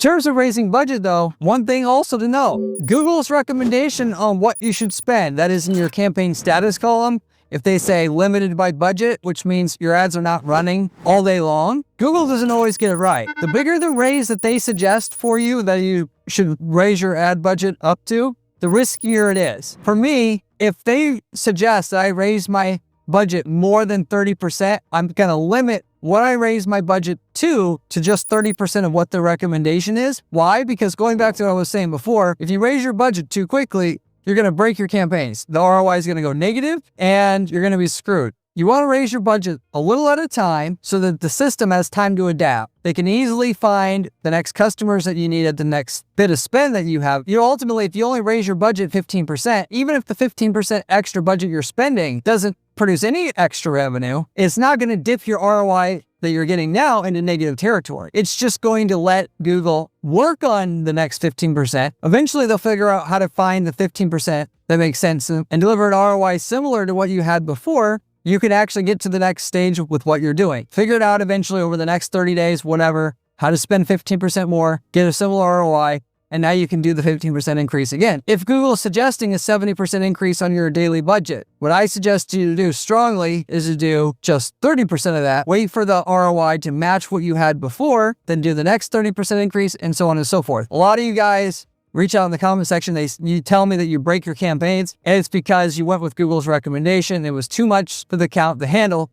terms of raising budget though, one thing also to know, Google's recommendation on what you should spend, that is in your campaign status column, if they say limited by budget, which means your ads are not running all day long, Google doesn't always get it right. The bigger the raise that they suggest for you that you should raise your ad budget up to, the riskier it is. For me, if they suggest that I raise my budget more than 30%, I'm gonna limit what I raise my budget to just 30% of what the recommendation is. Why? Because going back to what I was saying before, if you raise your budget too quickly, you're gonna break your campaigns. The ROI is gonna go negative and you're gonna be screwed. You wanna raise your budget a little at a time so that the system has time to adapt. They can easily find the next customers that you need at the next bit of spend that you have. Ultimately, if you only raise your budget 15%, even if the 15% extra budget you're spending doesn't produce any extra revenue, it's not gonna dip your ROI that you're getting now into negative territory. It's just going to let Google work on the next 15%. Eventually, they'll figure out how to find the 15% that makes sense and deliver an ROI similar to what you had before. You can actually get to the next stage with what you're doing. Figure it out eventually over the next 30 days, whatever, how to spend 15% more, get a similar ROI, and now you can do the 15% increase again. If Google is suggesting a 70% increase on your daily budget, what I suggest you to do strongly is to do just 30% of that, wait for the ROI to match what you had before, then do the next 30% increase, and so on and so forth. A lot of you guys reach out in the comment section, you tell me that you break your campaigns, and it's because you went with Google's recommendation. It was too much for the account to handle,